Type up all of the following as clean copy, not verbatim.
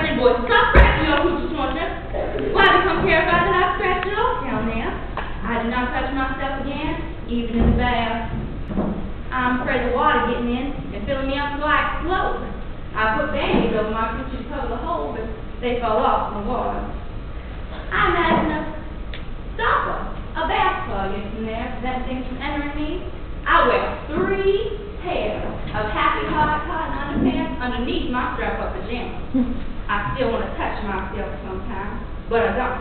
Country boy, stop scratching your Coochi Snorcher. Why become terrified that I scratched it off down there? I did not touch myself again, even in the bath. I'm afraid of water getting in and filling me up so I explode. I put band-aids over my Coochi to cover the hole, but they fell off in the water. I imagine a stopper, a bath plug in there to prevent things from entering me. I wear 3 pairs of happy hard cotton underpants underneath my strap-up pajamas. I still want to touch myself sometimes, but I don't.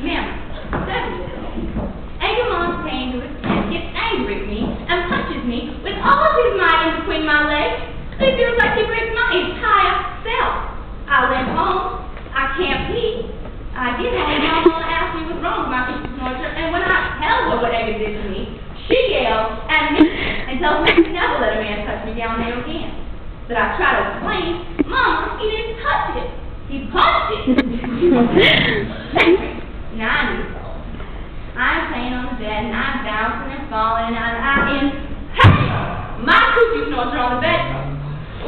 Ma'am, 7 years old. And your mom came to his tent, gets angry at me, and punches me with all his might in between my legs. It feels like he breaks my entire self. I went home. I can't pee. I get home, and Mama asked me what's wrong with my Coochi Snorcher, and when I tell her what Amy did to me, she yells at me and tells me to never let a man touch me down there again. But I try to explain, Mama, he didn't touch it. He punched it. 9 years old. I'm playing on the bed, and I'm bouncing and falling, and I inhale my Coochi Snorcher on the bed.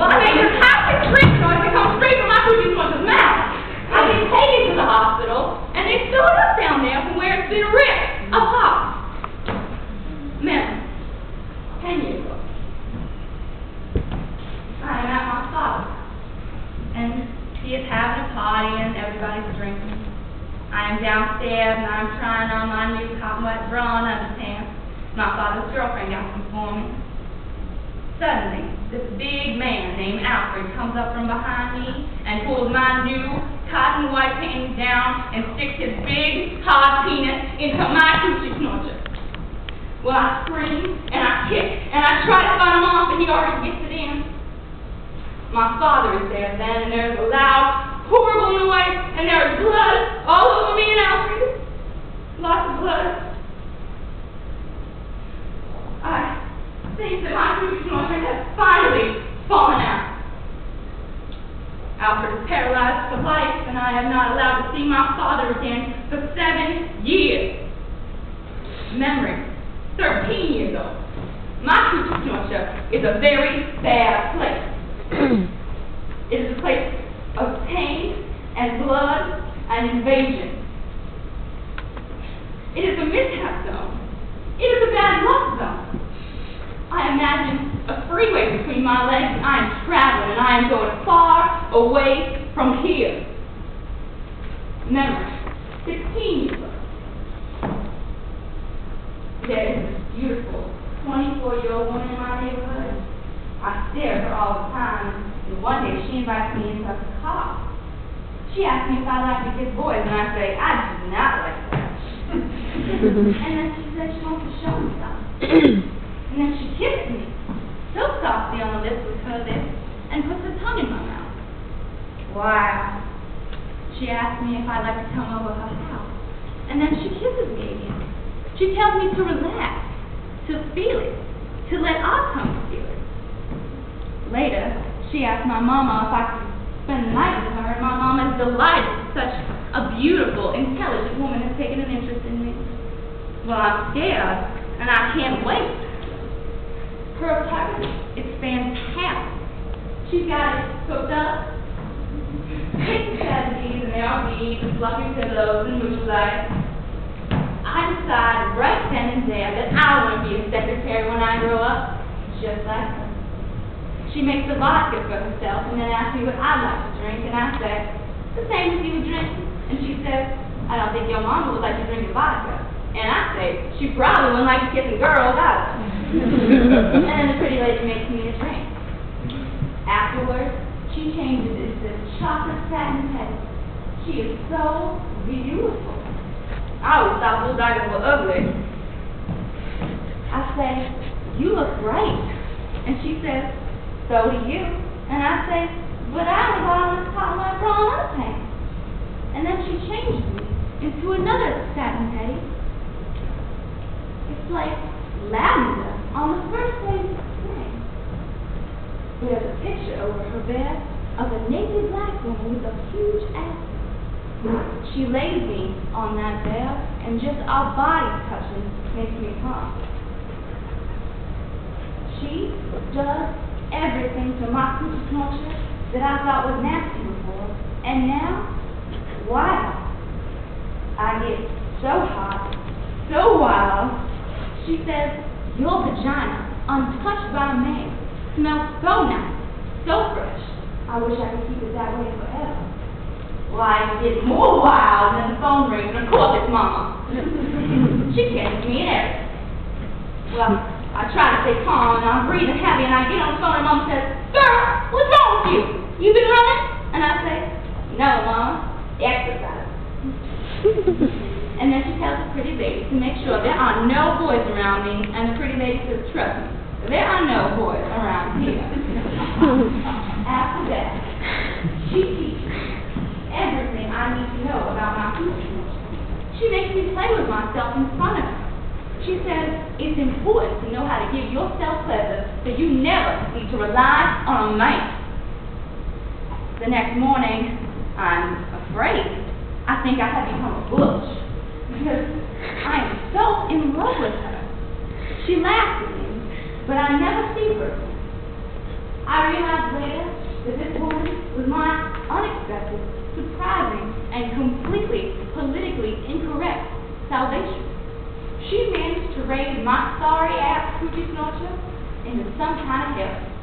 Well, I made this toxic shriek noise that comes straight from my Coochi Snorcher's mouth. I get taken to the hospital, and they sew it up down there from where it's been ripped apart. Ma'am, 10 years old. I am at my father's house, and he is having a party, and everybody's drinking. I am downstairs, and I'm trying on my new cotton wet bra and underpants. My father's girlfriend got them for me. Suddenly, this big man named Alfred comes up from behind me and pulls my new cotton white panties down and sticks his big, hard penis into my Coochi Snorcher. Well, I scream, and I kick, and I try to fight him off, and he already gets it in. My father is there then, and there's a loud, horrible noise, and there is blood all over me and Alfred. Lots of blood. I think that my Coochi Snorcher has finally fallen out. Alfred is paralyzed for life, and I am not allowed to see my father again for 7 years. Memory, 13 years old. My Coochi Snorcher is a very bad place. It is a place of pain and blood and invasion. It is a mishap zone. It is a bad luck zone. I imagine a freeway between my legs, and I am traveling, and I am going far away from here. Memory, 16 years old. There is this beautiful 24-year-old woman in my neighborhood. I stare at her all the time, and one day she invites me into her car. She asks me if I like to kiss boys, and I say, I do not like that. And then she says she wants to show me something. And then she kisses me, so softly on the lips with her lips, and puts her tongue in my mouth. Wow. She asks me if I'd like to come over her house, and then she kisses me again. She tells me to relax, to feel it, to let our tongues feel it. Later, she asked my mama if I could spend the night with her, and my mama is delighted such a beautiful, intelligent woman has taken an interest in me. Well, I'm scared, and I can't wait. Her apartment is fantastic. She's got it cooked up, kitchen canopies and LVs and fluffy pillows and moose lights. I decided right then and there that I want to be a secretary when I grow up, just like her. She makes the vodka for herself and then asks me what I'd like to drink, and I say, the same as you would drink. And she says, I don't think your mama would like to drink vodka. And I say, she probably wouldn't like to kiss a girl either. And then the pretty lady makes me a drink. Afterwards, she changes it to chocolate satin petals. She is so beautiful. I always thought bulldoggers were ugly. I say, you look great. And she says, so do you. And I say, but I was all in this cotton white bra and underpants. And then she changes me into another satin petty. It's like lavender on the first day of spring. There's a picture over her bed of a naked black woman with a huge ass. She lays me on that bed, and just our bodies touching makes me calm. She does everything to my Coochi Snorcher that I thought was nasty before, and now, wow. I get so hot, so wild. She says, your vagina, untouched by a man, smells so nice, so fresh. I wish I could keep it that way forever. Well, I get more wild than the phone rings, and of course it's Mama. She catches me and everything. Well, I try to stay calm, and I'm breathing heavy, and I get on the phone, and Mama says, girl, what's wrong with you? You been running? And I say, no, Mama, exercise. And then she tells the pretty lady to make sure there are no boys around me, and the pretty lady says, trust me, there are no boys around here. After that, she teaches me everything I need to know about my Coochi Snorcher. She makes me play with myself in front of her. She says it's important to know how to give yourself pleasure, so you never need to rely on a man. The next morning, I'm afraid. I think I have become a butch, because I am so in love with her. She laughs at me, but I never see her. I realized later that this woman was my unexpected, surprising, and completely politically incorrect salvation. She managed to raise my sorry-ass Coochi Snorcher into some kind of heaven.